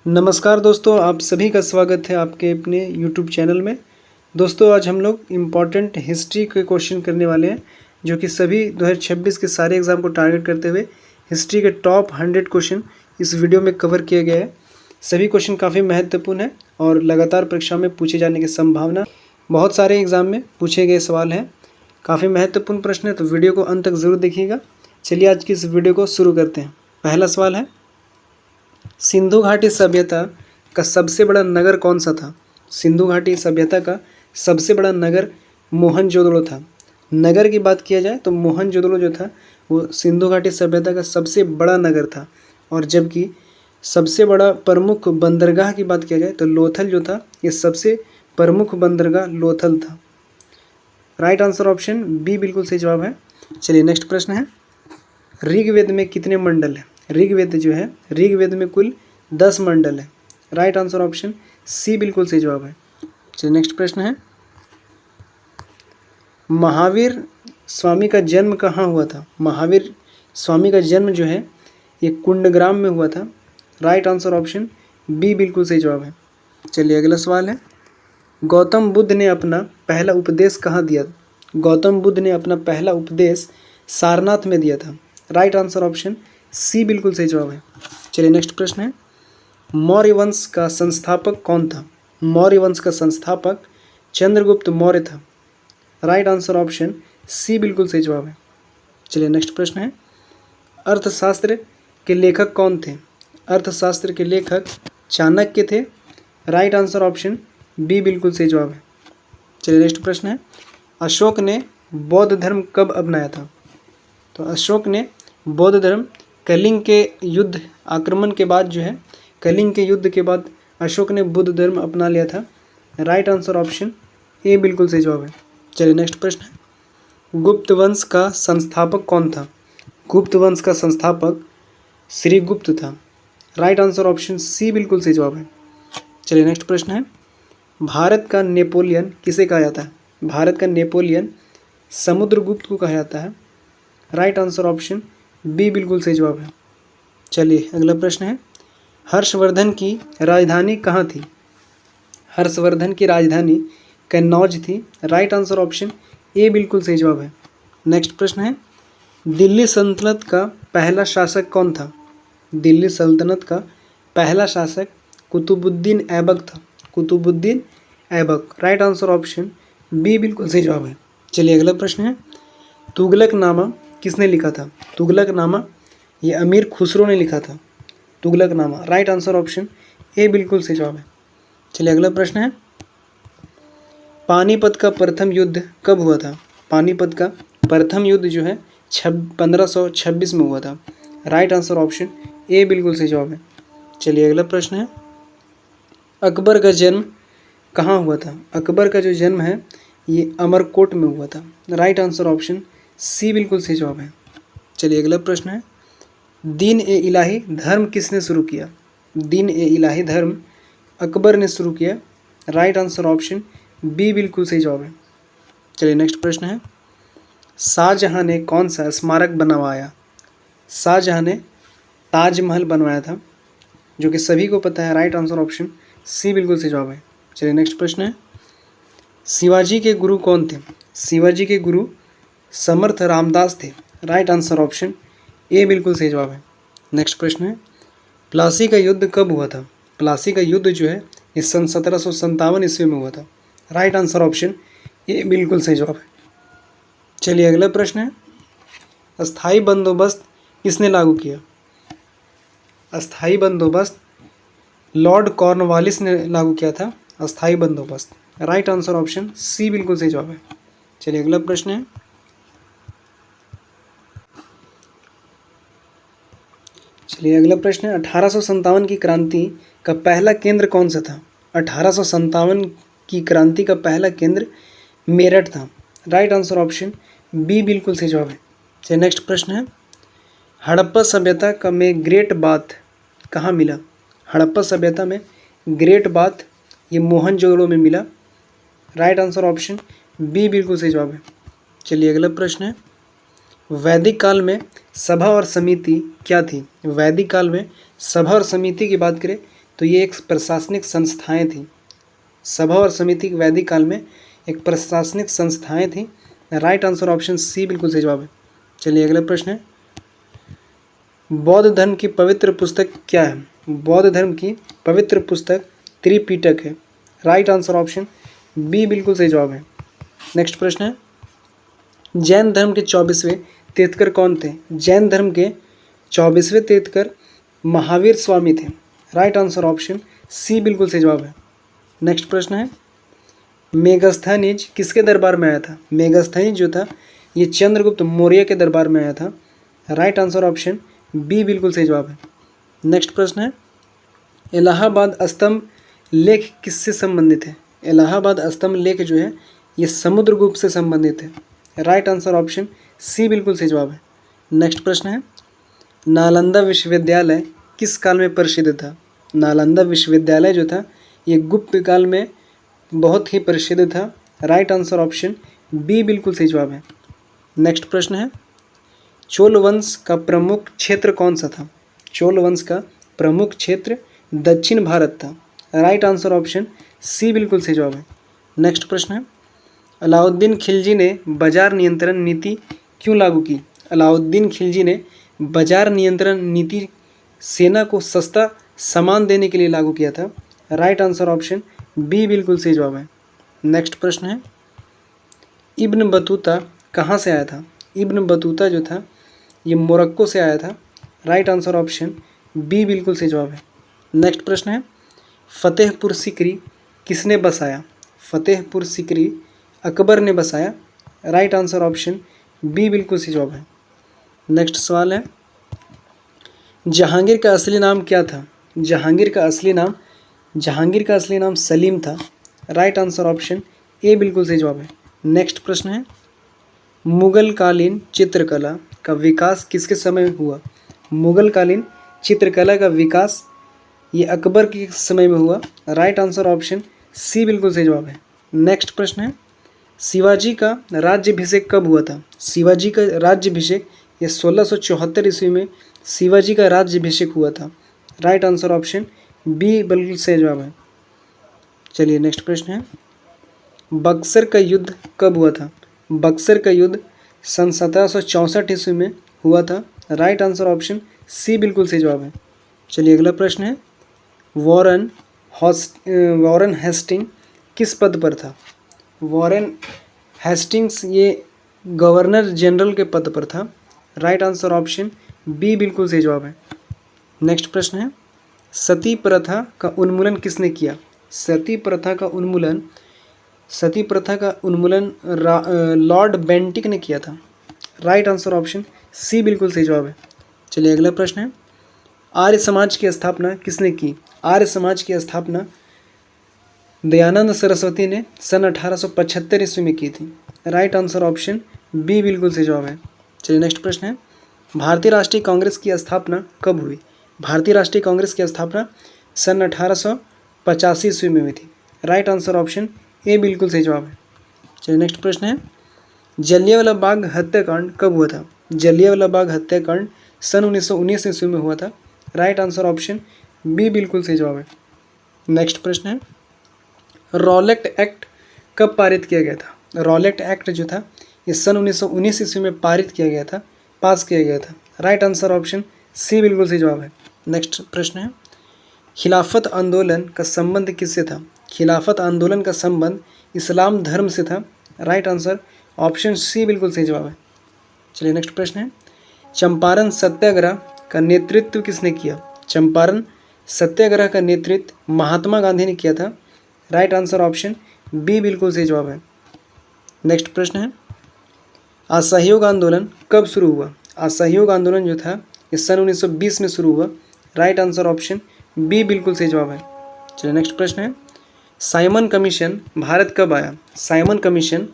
नमस्कार दोस्तों, आप सभी का स्वागत है आपके अपने YouTube चैनल में। दोस्तों आज हम लोग इम्पॉर्टेंट हिस्ट्री के क्वेश्चन करने वाले हैं, जो कि सभी 2026 के सारे एग्ज़ाम को टारगेट करते हुए हिस्ट्री के टॉप 100 क्वेश्चन इस वीडियो में कवर किए गए हैं। सभी क्वेश्चन काफ़ी महत्वपूर्ण हैं और लगातार परीक्षा में पूछे जाने की संभावना, बहुत सारे एग्ज़ाम में पूछे गए सवाल हैं। काफ़ी महत्वपूर्ण प्रश्न है, तो वीडियो को अंत तक ज़रूर देखिएगा। चलिए आज की इस वीडियो को शुरू करते हैं। पहला सवाल है, सिंधु घाटी सभ्यता का सबसे बड़ा नगर कौन सा था? सिंधु घाटी सभ्यता का सबसे बड़ा नगर मोहनजोदड़ो था। नगर की बात किया जाए तो मोहनजोदड़ो जो था वो सिंधु घाटी सभ्यता का सबसे बड़ा नगर था। और जबकि सबसे बड़ा प्रमुख बंदरगाह की बात किया जाए तो लोथल जो था, ये सबसे प्रमुख बंदरगाह लोथल था। राइट आंसर ऑप्शन बी बिल्कुल सही जवाब है। चलिए नेक्स्ट प्रश्न है, ऋग्वेद में कितने मंडल हैं? ऋग्वेद जो है, ऋग्वेद में कुल 10 मंडल है। राइट आंसर ऑप्शन सी बिल्कुल सही जवाब है। चलिए नेक्स्ट प्रश्न है, महावीर स्वामी का जन्म कहाँ हुआ था? महावीर स्वामी का जन्म जो है ये कुंडग्राम में हुआ था। राइट आंसर ऑप्शन बी बिल्कुल सही जवाब है। चलिए अगला सवाल है, गौतम बुद्ध ने अपना पहला उपदेश कहाँ दिया? गौतम बुद्ध ने अपना पहला उपदेश सारनाथ में दिया था। राइट आंसर ऑप्शन सी बिल्कुल सही जवाब है। चलिए नेक्स्ट प्रश्न है, मौर्य वंश का संस्थापक कौन था? मौर्य वंश का संस्थापक चंद्रगुप्त मौर्य था। राइट आंसर ऑप्शन सी बिल्कुल सही जवाब है। चलिए नेक्स्ट प्रश्न है, अर्थशास्त्र के लेखक कौन थे? अर्थशास्त्र के लेखक चाणक्य थे। राइट आंसर ऑप्शन बी बिल्कुल सही जवाब है। चलिए नेक्स्ट प्रश्न है, अशोक ने बौद्ध धर्म कब अपनाया था? तो अशोक ने बौद्ध धर्म कलिंग के युद्ध आक्रमण के बाद जो है, कलिंग के युद्ध के बाद अशोक ने बुद्ध धर्म अपना लिया था। राइट आंसर ऑप्शन ए बिल्कुल सही जवाब है। चलिए नेक्स्ट प्रश्न है, गुप्त वंश का संस्थापक कौन था? गुप्त वंश का संस्थापक श्रीगुप्त था। राइट आंसर ऑप्शन सी बिल्कुल सही जवाब है। चलिए नेक्स्ट प्रश्न है, भारत का नेपोलियन किसे कहा जाता है? भारत का नेपोलियन समुद्रगुप्त को कहा जाता है। राइट आंसर ऑप्शन बी बिल्कुल सही जवाब है। चलिए अगला प्रश्न है, हर्षवर्धन की राजधानी कहाँ थी? हर्षवर्धन की राजधानी कन्नौज थी। राइट आंसर ऑप्शन ए बिल्कुल सही जवाब है। नेक्स्ट प्रश्न है, दिल्ली सल्तनत का पहला शासक कौन था? दिल्ली सल्तनत का पहला शासक कुतुबुद्दीन ऐबक था। Qutubuddin Aibak. Right answer option B बिल्कुल सही जवाब है। चलिए अगला प्रश्न है, तुगलकनामा किसने लिखा था? तुगलकनामा ये अमीर खुसरो ने लिखा था। Tughlaqnama. Right answer option A बिल्कुल सही जवाब है। चलिए अगला प्रश्न है, पानीपत का प्रथम युद्ध कब हुआ था? पानीपत का प्रथम युद्ध जो है 1526 में हुआ था। राइट आंसर ऑप्शन ए बिल्कुल सही जवाब है। चलिए अगला प्रश्न है, अकबर का जन्म कहाँ हुआ था? अकबर का जो जन्म है ये अमरकोट में हुआ था। राइट आंसर ऑप्शन सी बिल्कुल सही जवाब है। चलिए अगला प्रश्न है, दीन ए इलाही धर्म किसने शुरू किया? दीन ए इलाही धर्म अकबर ने शुरू किया। राइट आंसर ऑप्शन बी बिल्कुल सही जवाब है। चलिए नेक्स्ट प्रश्न है, शाहजहां ने कौन सा स्मारक बनवाया? शाहजहां ने ताजमहल बनवाया था, जो कि सभी को पता है। राइट आंसर ऑप्शन सी बिल्कुल सही जवाब है। चलिए नेक्स्ट प्रश्न है, शिवाजी के गुरु कौन थे? शिवाजी के गुरु समर्थ रामदास थे। राइट आंसर ऑप्शन ए बिल्कुल सही जवाब है। नेक्स्ट प्रश्न है, प्लासी का युद्ध कब हुआ था? प्लासी का युद्ध जो है ये सन 1757 ईस्वी में हुआ था। राइट आंसर ऑप्शन ए बिल्कुल सही जवाब है। चलिए अगला प्रश्न है, अस्थाई बंदोबस्त किसने लागू किया? अस्थाई बंदोबस्त लॉर्ड कॉर्नवालिस ने लागू किया था। अस्थाई बंदोबस्त। राइट आंसर ऑप्शन सी बिल्कुल सही जवाब है। चलिए अगला प्रश्न है, है 1857 की क्रांति का पहला केंद्र कौन सा था? 1857 की क्रांति का पहला केंद्र मेरठ था। राइट आंसर ऑप्शन बी बिल्कुल सही जवाब है। चलिए नेक्स्ट प्रश्न है, हड़प्पा सभ्यता का में ग्रेट बाथ कहाँ मिला? हड़प्पा सभ्यता में ग्रेट बाथ ये मोहनजोदड़ो में मिला। राइट आंसर ऑप्शन बी बिल्कुल सही जवाब है। चलिए अगला प्रश्न है, वैदिक काल में सभा और समिति क्या थी? वैदिक काल में सभा और समिति की बात करें तो ये एक प्रशासनिक संस्थाएं थी। सभा और समिति वैदिक काल में एक प्रशासनिक संस्थाएं थी। राइट आंसर ऑप्शन सी बिल्कुल सही जवाब है। चलिए अगला प्रश्न है, बौद्ध धर्म की पवित्र पुस्तक क्या है? बौद्ध धर्म की पवित्र पुस्तक त्रिपिटक है। राइट आंसर ऑप्शन बी बिल्कुल सही जवाब है। नेक्स्ट प्रश्न है, जैन धर्म के 24वें तीर्थकर कौन थे? जैन धर्म के 24वें तीर्थकर महावीर स्वामी थे। राइट आंसर ऑप्शन सी बिल्कुल सही जवाब है। नेक्स्ट प्रश्न है, मेगस्थनीज किसके दरबार में आया था? मेगस्थनीज जो था ये चंद्रगुप्त मौर्य के दरबार में आया था। राइट आंसर ऑप्शन बी बिल्कुल सही जवाब है। नेक्स्ट प्रश्न है, इलाहाबाद स्तंभ लेख किससे संबंधित है? इलाहाबाद स्तंभ लेख जो है ये समुद्रगुप्त से संबंधित है। राइट आंसर ऑप्शन सी बिल्कुल सही जवाब है। नेक्स्ट प्रश्न है, नालंदा विश्वविद्यालय किस काल में प्रसिद्ध था? नालंदा विश्वविद्यालय जो था ये गुप्त काल में बहुत ही प्रसिद्ध था। राइट आंसर ऑप्शन बी बिल्कुल सही जवाब है। नेक्स्ट प्रश्न है, चोल वंश का प्रमुख क्षेत्र कौन सा था? चोल वंश का प्रमुख क्षेत्र दक्षिण भारत था। राइट आंसर ऑप्शन सी बिल्कुल सही जवाब है। नेक्स्ट प्रश्न है, अलाउद्दीन खिलजी ने बाजार नियंत्रण नीति क्यों लागू की? अलाउद्दीन खिलजी ने बाजार नियंत्रण नीति सेना को सस्ता सामान देने के लिए लागू किया था। राइट आंसर ऑप्शन बी बिल्कुल सही जवाब है। नेक्स्ट प्रश्न है, इब्न बतूता कहाँ से आया था? इब्न बतूता जो था ये मोरक्को से आया था। राइट आंसर ऑप्शन बी बिल्कुल सही जवाब है। नेक्स्ट प्रश्न है, फतेहपुर सीकरी किसने बसाया? फतेहपुर सीकरी अकबर ने बसाया। राइट आंसर ऑप्शन बी बिल्कुल सही जवाब है। नेक्स्ट सवाल है, जहांगीर का असली नाम क्या था? जहांगीर का असली नाम सलीम था। राइट आंसर ऑप्शन ए बिल्कुल सही जवाब है। नेक्स्ट प्रश्न है, मुगल कालीन चित्रकला का विकास किसके समय में हुआ? मुगल कालीन चित्रकला का विकास ये अकबर के समय में हुआ। राइट आंसर ऑप्शन सी बिल्कुल सही जवाब है। नेक्स्ट प्रश्न है, शिवाजी का राज्याभिषेक कब हुआ था? शिवाजी का राज्याभिषेक ये 1674 ईस्वी में शिवाजी का राज्याभिषेक हुआ था। राइट आंसर ऑप्शन बी बिल्कुल सही जवाब है। चलिए नेक्स्ट प्रश्न है, बक्सर का युद्ध कब हुआ था? बक्सर का युद्ध सन 1764 ईस्वी में हुआ था। राइट आंसर ऑप्शन सी बिल्कुल सही जवाब है। चलिए अगला प्रश्न है, वॉरेन हेस्टिंग किस पद पर था? वॉरेन हेस्टिंग्स ये गवर्नर जनरल के पद पर था। राइट आंसर ऑप्शन बी बिल्कुल सही जवाब है। नेक्स्ट प्रश्न है, सती प्रथा का उन्मूलन किसने किया? सती प्रथा का उन्मूलन लॉर्ड बेंटिक ने किया था। राइट आंसर ऑप्शन सी बिल्कुल सही जवाब है। चलिए अगला प्रश्न है, आर्य समाज की स्थापना किसने की? आर्य समाज की स्थापना दयानंद सरस्वती ने सन 1875 ईस्वी में की थी। राइट आंसर ऑप्शन बी बिल्कुल सही जवाब है। चलिए नेक्स्ट प्रश्न है, भारतीय राष्ट्रीय कांग्रेस की स्थापना कब हुई? भारतीय राष्ट्रीय कांग्रेस की स्थापना सन 1885 ईस्वी में हुई थी। राइट आंसर ऑप्शन ए बिल्कुल सही जवाब है। चलिए नेक्स्ट प्रश्न है, जलियांवाला बाग हत्याकांड कब हुआ था? जलियांवाला बाग हत्याकांड सन 1919 ईस्वी में हुआ था। राइट आंसर ऑप्शन बी बिल्कुल सही जवाब है। नेक्स्ट प्रश्न है, रॉलेट एक्ट कब पारित किया गया था? रॉलेट एक्ट जो था ये सन 1919 ईस्वी में पास किया गया था। राइट आंसर ऑप्शन सी बिल्कुल सही जवाब है। नेक्स्ट प्रश्न है, खिलाफत आंदोलन का संबंध किससे था? खिलाफत आंदोलन का संबंध इस्लाम धर्म से था। राइट आंसर ऑप्शन सी बिल्कुल सही जवाब है। चलिए नेक्स्ट प्रश्न है, चंपारण सत्याग्रह का नेतृत्व किसने किया? चंपारण सत्याग्रह का नेतृत्व महात्मा गांधी ने किया था। राइट आंसर ऑप्शन बी बिल्कुल सही जवाब है। नेक्स्ट प्रश्न है, असहयोग आंदोलन कब शुरू हुआ? असहयोग आंदोलन जो था ये सन 1920 में शुरू हुआ। राइट आंसर ऑप्शन बी बिल्कुल सही जवाब है। चलिए नेक्स्ट प्रश्न है, साइमन कमीशन भारत कब आया? साइमन कमीशन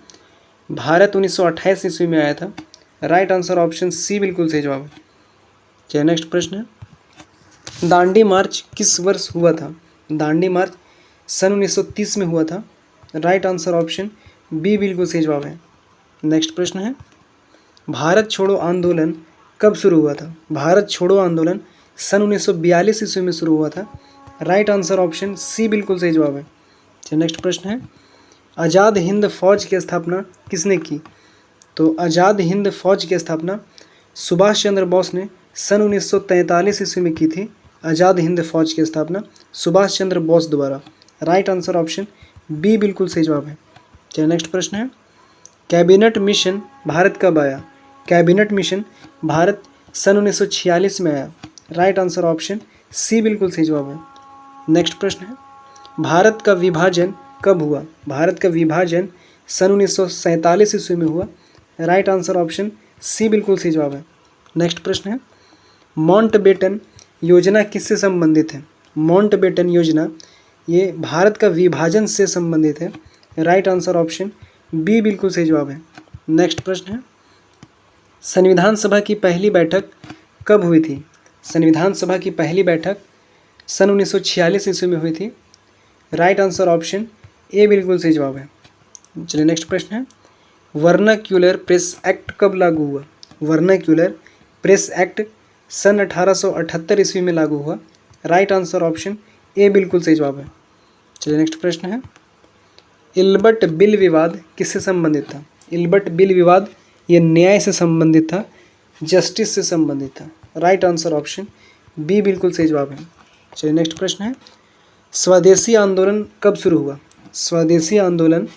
भारत 1928 ईस्वी में आया था। राइट आंसर ऑप्शन सी बिल्कुल सही जवाब है। चलिए नेक्स्ट प्रश्न है, दांडी मार्च किस वर्ष हुआ था? दांडी मार्च सन 1930 में हुआ था। राइट आंसर ऑप्शन बी बिल्कुल सही जवाब है। नेक्स्ट प्रश्न है, भारत छोड़ो आंदोलन कब शुरू हुआ था? भारत छोड़ो आंदोलन सन 1942 ईस्वी में शुरू हुआ था। राइट आंसर ऑप्शन सी बिल्कुल सही जवाब है। चलिए नेक्स्ट प्रश्न है, आज़ाद हिंद फौज की स्थापना किसने की? तो आज़ाद हिंद फौज की स्थापना सुभाष चंद्र बोस ने सन 1943 ईस्वी में की थी। आज़ाद हिंद फौज की स्थापना सुभाष चंद्र बोस द्वारा। राइट आंसर ऑप्शन बी बिल्कुल सही जवाब है। चलिए नेक्स्ट प्रश्न है, कैबिनेट मिशन भारत कब आया? कैबिनेट मिशन भारत सन 1946 में आया। राइट आंसर ऑप्शन सी बिल्कुल सही जवाब है। नेक्स्ट प्रश्न है, भारत का विभाजन कब हुआ? भारत का विभाजन सन 1947 ईस्वी में हुआ। राइट आंसर ऑप्शन सी बिल्कुल सही जवाब है। नेक्स्ट प्रश्न है, माउंटबेटन योजना किससे संबंधित है? माउंटबेटन योजना ये भारत का विभाजन से संबंधित है। राइट आंसर ऑप्शन बी बिल्कुल सही जवाब है। नेक्स्ट प्रश्न है, संविधान सभा की पहली बैठक कब हुई थी? संविधान सभा की पहली बैठक सन 1946 ईस्वी में हुई थी। राइट आंसर ऑप्शन ए बिल्कुल सही जवाब है। चलिए नेक्स्ट प्रश्न है, वर्नाक्यूलर प्रेस एक्ट कब लागू हुआ? वर्नाक्यूलर प्रेस एक्ट सन 1878 ईस्वी में लागू हुआ। राइट आंसर ऑप्शन ए बिल्कुल सही जवाब है। चलिए नेक्स्ट प्रश्न है, इल्बर्ट बिल विवाद किससे संबंधित था? इल्बर्ट बिल विवाद ये न्याय से संबंधित था, जस्टिस से संबंधित था। राइट आंसर ऑप्शन बी बिल्कुल सही जवाब है। चलिए नेक्स्ट प्रश्न है, स्वदेशी आंदोलन कब शुरू हुआ? स्वदेशी आंदोलन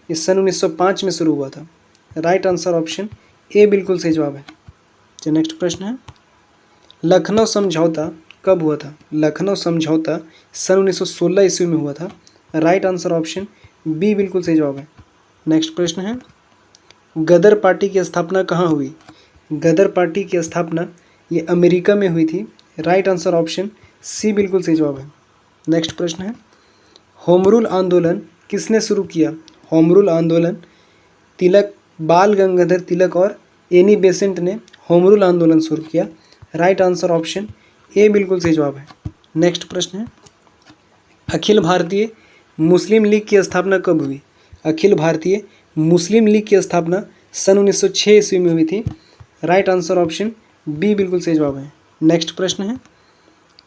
इस सन 1905 में शुरू हुआ था। राइट आंसर ऑप्शन ए बिल्कुल सही जवाब है। चलिए नेक्स्ट प्रश्न है, लखनऊ समझौता कब हुआ था? लखनऊ समझौता सन 1916 ईस्वी में हुआ था। राइट आंसर ऑप्शन बी बिल्कुल सही जवाब है। नेक्स्ट प्रश्न है, गदर पार्टी की स्थापना कहाँ हुई? गदर पार्टी की स्थापना ये अमेरिका में हुई थी। राइट आंसर ऑप्शन सी बिल्कुल सही जवाब है। नेक्स्ट प्रश्न है, होम रूल आंदोलन किसने शुरू किया? होम रूल आंदोलन तिलक, बाल गंगाधर तिलक और एनी बेसेंट ने होम रूल आंदोलन शुरू किया। राइट आंसर ऑप्शन ए बिल्कुल सही जवाब है। नेक्स्ट प्रश्न है, अखिल भारतीय मुस्लिम लीग की स्थापना कब हुई? अखिल भारतीय मुस्लिम लीग की स्थापना सन 1906 ईस्वी में हुई थी। राइट आंसर ऑप्शन बी बिल्कुल सही जवाब है। नेक्स्ट प्रश्न है,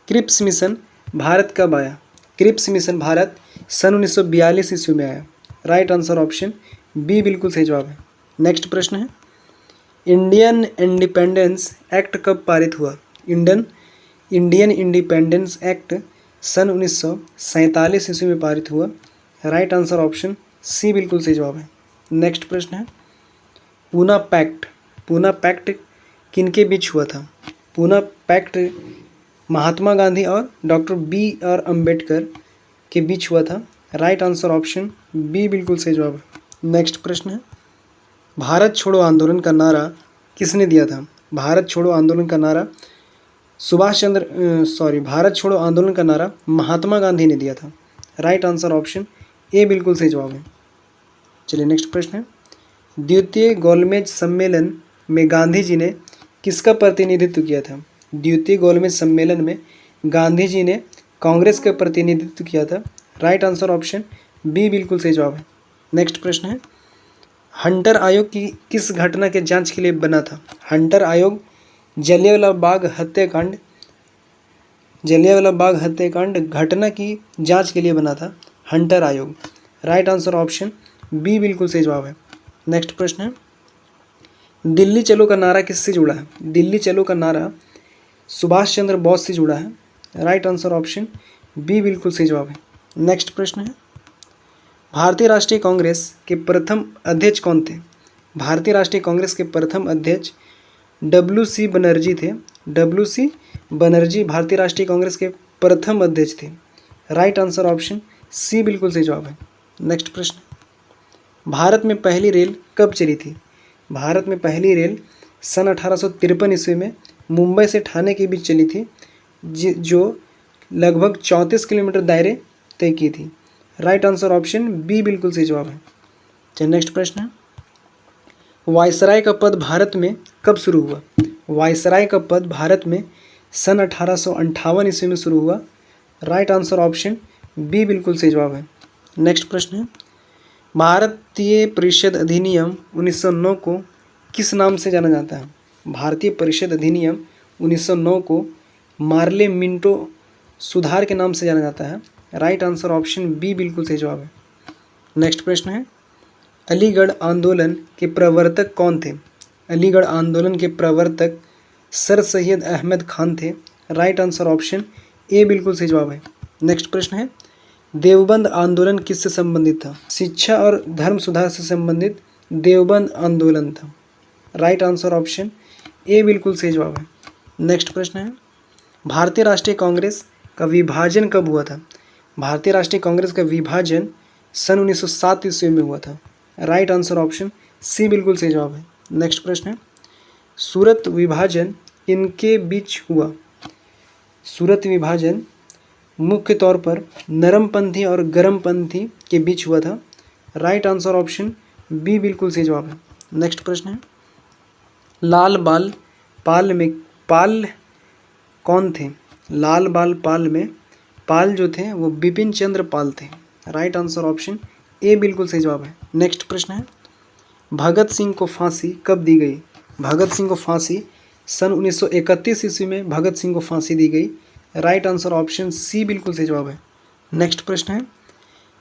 क्रिप्स मिशन भारत कब आया? क्रिप्स मिशन भारत सन 1942 ईस्वी में आया। राइट आंसर ऑप्शन बी बिल्कुल सही जवाब है। नेक्स्ट प्रश्न है, इंडियन इंडिपेंडेंस एक्ट कब पारित हुआ? इंडियन इंडिपेंडेंस एक्ट सन 1947 ईस्वी में पारित हुआ। राइट आंसर ऑप्शन सी बिल्कुल सही जवाब है। नेक्स्ट प्रश्न है, पूना पैक्ट किनके बीच हुआ था? पूना पैक्ट महात्मा गांधी और डॉक्टर बी आर अम्बेडकर के बीच हुआ था। राइट आंसर ऑप्शन बी बिल्कुल सही जवाब है। नेक्स्ट प्रश्न है, भारत छोड़ो आंदोलन का नारा किसने दिया था? भारत छोड़ो आंदोलन का नारा भारत छोड़ो आंदोलन का नारा महात्मा गांधी ने दिया था। राइट आंसर ऑप्शन ए बिल्कुल सही जवाब है। चलिए नेक्स्ट प्रश्न है, द्वितीय गोलमेज सम्मेलन में गांधी जी ने किसका प्रतिनिधित्व किया था? द्वितीय गोलमेज सम्मेलन में गांधी जी ने कांग्रेस का प्रतिनिधित्व किया था। राइट आंसर ऑप्शन बी बिल्कुल सही जवाब है। नेक्स्ट प्रश्न है, हंटर आयोग की किस घटना के जांच के लिए बना था? हंटर आयोग जलियांवाला बाग हत्याकांड घटना की जांच के लिए बना था हंटर आयोग। राइट आंसर ऑप्शन बी बिल्कुल सही जवाब है। नेक्स्ट प्रश्न है, दिल्ली चलो का नारा किससे जुड़ा है? दिल्ली चलो का नारा सुभाष चंद्र बोस से जुड़ा है। राइट आंसर ऑप्शन बी बिल्कुल सही जवाब है। नेक्स्ट प्रश्न है, भारतीय राष्ट्रीय कांग्रेस के प्रथम अध्यक्ष कौन थे? भारतीय राष्ट्रीय कांग्रेस के प्रथम अध्यक्ष WC बनर्जी थे। WC बनर्जी भारतीय राष्ट्रीय कांग्रेस के प्रथम अध्यक्ष थे। राइट आंसर ऑप्शन सी बिल्कुल सही जवाब है। नेक्स्ट प्रश्न, भारत में पहली रेल कब चली थी? भारत में पहली रेल सन 1853 ईस्वी में मुंबई से ठाणे के बीच चली थी, जो लगभग 34 किलोमीटर दायरे तय की थी। राइट आंसर ऑप्शन बी बिल्कुल सही जवाब है। चलिए नेक्स्ट प्रश्न है, वायसराय का पद भारत में कब शुरू हुआ? वायसराय का पद भारत में सन 1858 ईस्वी में शुरू हुआ। राइट आंसर ऑप्शन बी बिल्कुल सही जवाब है। नेक्स्ट प्रश्न है, भारतीय परिषद अधिनियम 1909 को किस नाम से जाना जाता है? भारतीय परिषद अधिनियम 1909 को मार्ले मिंटो सुधार के नाम से जाना जाता है। राइट आंसर ऑप्शन बी बिल्कुल सही जवाब है। नेक्स्ट प्रश्न है, अलीगढ़ आंदोलन के प्रवर्तक कौन थे? अलीगढ़ आंदोलन के प्रवर्तक सर सैयद अहमद खान थे। राइट आंसर ऑप्शन ए बिल्कुल सही जवाब है। नेक्स्ट प्रश्न है, देवबंद आंदोलन किससे संबंधित था? शिक्षा और धर्म सुधार से संबंधित देवबंद आंदोलन था। राइट आंसर ऑप्शन ए बिल्कुल सही जवाब है। नेक्स्ट प्रश्न है, भारतीय राष्ट्रीय कांग्रेस का विभाजन कब हुआ था? भारतीय राष्ट्रीय कांग्रेस का विभाजन सन 1907 ईस्वी में हुआ था। राइट आंसर ऑप्शन सी बिल्कुल सही जवाब है। नेक्स्ट प्रश्न है, सूरत विभाजन इनके बीच हुआ? सूरत विभाजन मुख्य तौर पर नरमपंथी और गर्मपंथी के बीच हुआ था। राइट आंसर ऑप्शन बी बिल्कुल सही जवाब है। नेक्स्ट प्रश्न है, लाल बाल पाल में पाल कौन थे? लाल बाल पाल में पाल जो थे वो बिपिन चंद्र पाल थे। राइट आंसर ऑप्शन ए बिल्कुल सही जवाब है। नेक्स्ट प्रश्न है, भगत सिंह को फांसी कब दी गई? भगत सिंह को फांसी सन 1931 ईस्वी में भगत सिंह को फांसी दी गई। राइट आंसर ऑप्शन सी बिल्कुल सही जवाब है। नेक्स्ट प्रश्न है,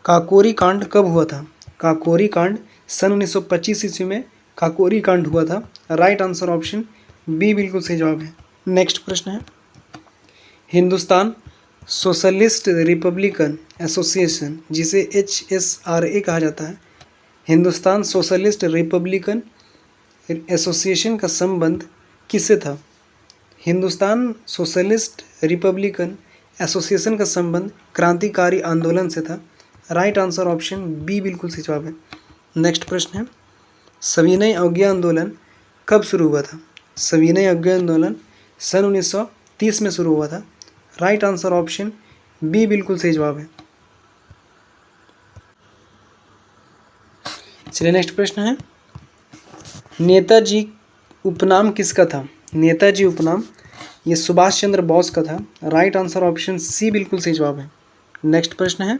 काकोरी कांड कब हुआ था? काकोरी कांड सन 1925 ईस्वी में काकोरी कांड हुआ था। राइट आंसर ऑप्शन बी बिल्कुल सही जवाब है। नेक्स्ट प्रश्न है, हिंदुस्तान सोशलिस्ट रिपब्लिकन एसोसिएशन जिसे HSRA कहा जाता है, हिंदुस्तान सोशलिस्ट रिपब्लिकन एसोसिएशन का संबंध किससे था? हिंदुस्तान सोशलिस्ट रिपब्लिकन एसोसिएशन का संबंध क्रांतिकारी आंदोलन से था। राइट आंसर ऑप्शन बी बिल्कुल सही जवाब है। नेक्स्ट प्रश्न है, सविनय अवज्ञा आंदोलन कब शुरू हुआ था? सविनय अवज्ञा आंदोलन सन 1930 में शुरू हुआ था। राइट आंसर ऑप्शन बी बिल्कुल सही जवाब है। चलिए नेक्स्ट प्रश्न है, नेताजी उपनाम किसका था? नेताजी उपनाम ये सुभाष चंद्र बोस का था। राइट आंसर ऑप्शन सी बिल्कुल सही जवाब है। नेक्स्ट प्रश्न है,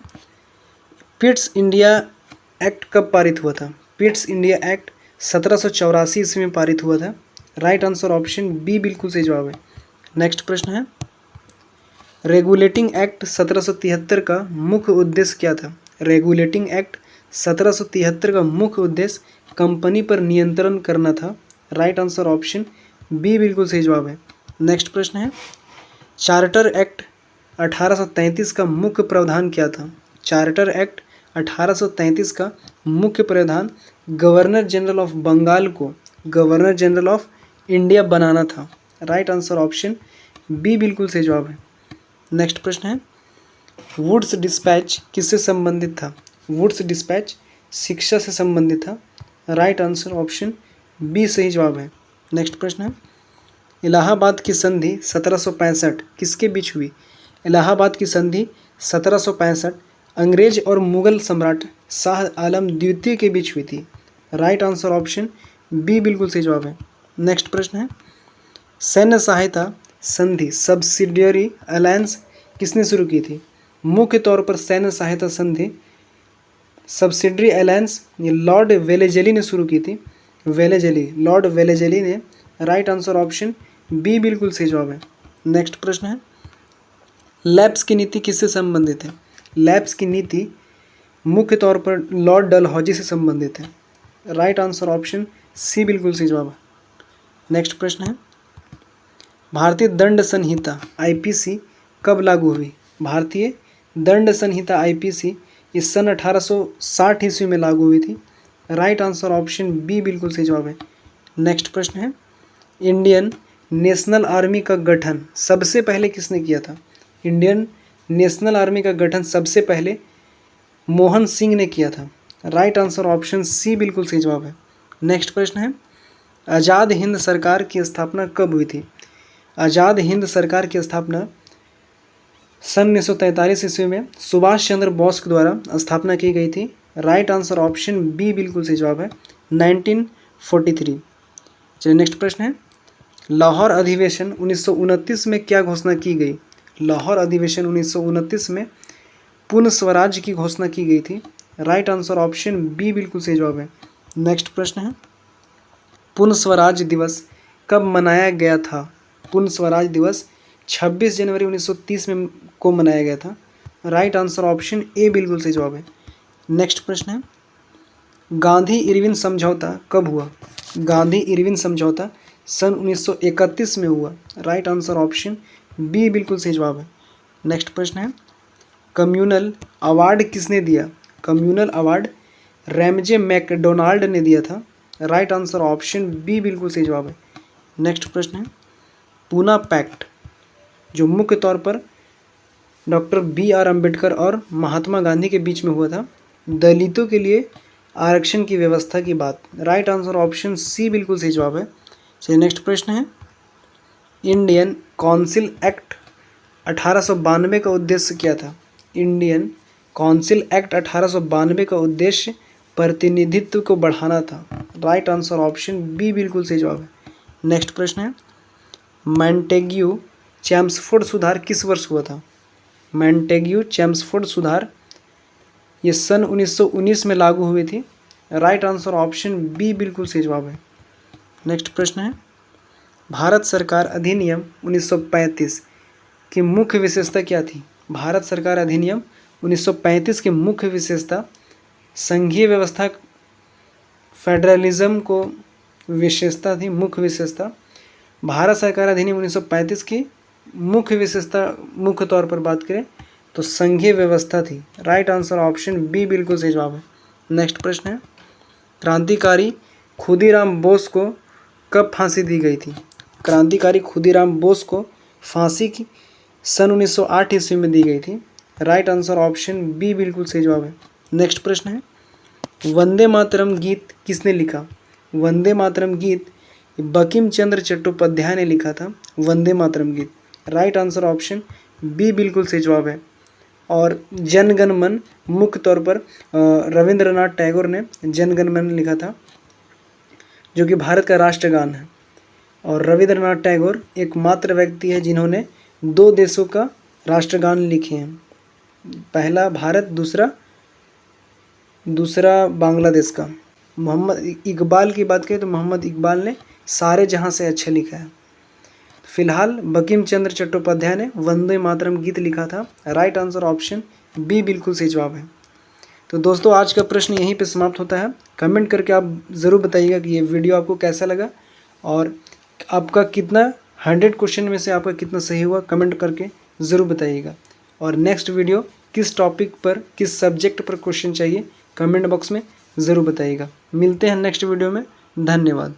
पिट्स इंडिया एक्ट कब पारित हुआ था? पिट्स इंडिया एक्ट 1784 ईस्वी में पारित हुआ था। राइट आंसर ऑप्शन बी बिल्कुल सही जवाब है। नेक्स्ट प्रश्न है, रेगुलेटिंग एक्ट 1773 का मुख्य उद्देश्य क्या था? रेगुलेटिंग एक्ट 1773 का मुख्य उद्देश्य कंपनी पर नियंत्रण करना था। राइट आंसर ऑप्शन बी बिल्कुल सही जवाब है। नेक्स्ट प्रश्न है, चार्टर एक्ट 1833 का मुख्य प्रावधान क्या था? चार्टर एक्ट 1833 का मुख्य प्रावधान गवर्नर जनरल ऑफ बंगाल को गवर्नर जनरल ऑफ इंडिया बनाना था। राइट आंसर ऑप्शन बी बिल्कुल सही जवाब है। नेक्स्ट प्रश्न है, वुड्स डिस्पैच किससे संबंधित था? वुड्स डिस्पैच शिक्षा से संबंधित था। राइट आंसर ऑप्शन बी सही जवाब है। नेक्स्ट प्रश्न है, इलाहाबाद की संधि 1765 किसके बीच हुई? इलाहाबाद की संधि 1765 अंग्रेज और मुगल सम्राट शाह आलम द्वितीय के बीच हुई थी। राइट आंसर ऑप्शन बी बिल्कुल सही जवाब है। नेक्स्ट प्रश्न है, सैन्य सहायता संधि सब्सिडियरी अलायंस किसने शुरू की थी? मुख्य तौर पर सैन्य सहायता संधि सब्सिडरी अलायंस ये लॉर्ड वेलेजली ने शुरू की थी। लॉर्ड वेलेजली ने। राइट आंसर ऑप्शन बी बिल्कुल सही जवाब है। नेक्स्ट प्रश्न है, लैप्स की नीति किससे संबंधित है? लैप्स की नीति मुख्य तौर पर लॉर्ड डलहौजी से संबंधित है। राइट आंसर ऑप्शन सी बिल्कुल सही जवाब है। नेक्स्ट प्रश्न है, भारतीय दंड संहिता IPC कब लागू हुई? भारतीय दंड संहिता IPC इस सन 1860 ईस्वी में लागू हुई थी। राइट आंसर ऑप्शन बी बिल्कुल सही जवाब है। नेक्स्ट प्रश्न है, इंडियन नेशनल आर्मी का गठन सबसे पहले किसने किया था? इंडियन नेशनल आर्मी का गठन सबसे पहले मोहन सिंह ने किया था। राइट आंसर ऑप्शन सी बिल्कुल सही जवाब है। नेक्स्ट प्रश्न है, आज़ाद हिंद सरकार की स्थापना कब हुई थी? आज़ाद हिंद सरकार की स्थापना सन 1943 ईस्वी में सुभाष चंद्र बोस के द्वारा स्थापना की गई थी। राइट आंसर ऑप्शन बी बिल्कुल सही जवाब है, 1943। चलिए नेक्स्ट प्रश्न है, लाहौर अधिवेशन 1929 में क्या घोषणा की गई? लाहौर अधिवेशन 1929 में पूर्ण स्वराज की घोषणा की गई थी। राइट आंसर ऑप्शन बी बिल्कुल सही जवाब है। नेक्स्ट प्रश्न है, पूर्ण स्वराज दिवस कब मनाया गया था? पूर्ण स्वराज दिवस 26 जनवरी 1930 में को मनाया गया था। राइट आंसर ऑप्शन ए बिल्कुल सही जवाब है। नेक्स्ट प्रश्न है, गांधी इरविन समझौता कब हुआ? गांधी इरविन समझौता सन 1931 में हुआ। राइट आंसर ऑप्शन बी बिल्कुल सही जवाब है। नेक्स्ट प्रश्न है, कम्युनल अवार्ड किसने दिया? कम्युनल अवार्ड रैमजे मैकडोनाल्ड ने दिया था। राइट आंसर ऑप्शन बी बिल्कुल सही जवाब है। नेक्स्ट प्रश्न है, पूना पैक्ट जो मुख्य तौर पर डॉक्टर BR अम्बेडकर और महात्मा गांधी के बीच में हुआ था, दलितों के लिए आरक्षण की व्यवस्था की बात। राइट आंसर ऑप्शन सी बिल्कुल सही जवाब है। चलिए नेक्स्ट प्रश्न है, इंडियन काउंसिल एक्ट 1892 का उद्देश्य क्या था? इंडियन काउंसिल एक्ट 1892 का उद्देश्य प्रतिनिधित्व को बढ़ाना था। राइट आंसर ऑप्शन बी बिल्कुल सही जवाब है। नेक्स्ट प्रश्न है, मॉन्टेग्यू चैम्सफोर्ड सुधार किस वर्ष हुआ था? मॉन्टेग्यू चैम्सफोर्ड सुधार ये सन 1919 में लागू हुई थी। राइट आंसर ऑप्शन बी बिल्कुल सही जवाब है। नेक्स्ट प्रश्न है, भारत सरकार अधिनियम 1935 की मुख्य विशेषता क्या थी? भारत सरकार अधिनियम 1935 की मुख्य विशेषता संघीय व्यवस्था, फेडरलिज्म को विशेषता थी। मुख्य विशेषता भारत सरकार अधिनियम 1935 की मुख्य विशेषता मुख्य तौर पर बात करें तो संघीय व्यवस्था थी। राइट आंसर ऑप्शन बी बिल्कुल सही जवाब है। नेक्स्ट प्रश्न है, क्रांतिकारी खुदीराम बोस को कब फांसी दी गई थी? क्रांतिकारी खुदीराम बोस को फांसी की सन 1908 ईस्वी में दी गई थी। राइट आंसर ऑप्शन बी बिल्कुल सही जवाब है। नेक्स्ट प्रश्न है, वंदे मातरम गीत किसने लिखा? वंदे मातरम गीत बंकिम चंद्र चट्टोपाध्याय ने लिखा था। वंदे मातरम गीत। राइट आंसर ऑप्शन बी बिल्कुल सही जवाब है। और जनगण मन मुख्य तौर पर रविंद्रनाथ टैगोर ने जनगण मन लिखा था, जो कि भारत का राष्ट्रगान है। और रविंद्रनाथ टैगोर एकमात्र व्यक्ति है जिन्होंने 2 देशों का राष्ट्रगान लिखे हैं, पहला भारत, दूसरा बांग्लादेश का। मोहम्मद इकबाल की बात करें तो मोहम्मद इकबाल ने सारे जहां से अच्छा लिखा है। फिलहाल बंकिम चंद्र चट्टोपाध्याय ने वंदे मातरम गीत लिखा था। राइट आंसर ऑप्शन बी बिल्कुल सही जवाब है। तो दोस्तों आज का प्रश्न यहीं पे समाप्त होता है। कमेंट करके आप ज़रूर बताइएगा कि ये वीडियो आपको कैसा लगा और आपका कितना 100 क्वेश्चन में से आपका कितना सही हुआ, कमेंट करके ज़रूर बताइएगा। और नेक्स्ट वीडियो किस टॉपिक पर, किस सब्जेक्ट पर क्वेश्चन चाहिए, कमेंट बॉक्स में ज़रूर बताइएगा। मिलते हैं नेक्स्ट वीडियो में। धन्यवाद।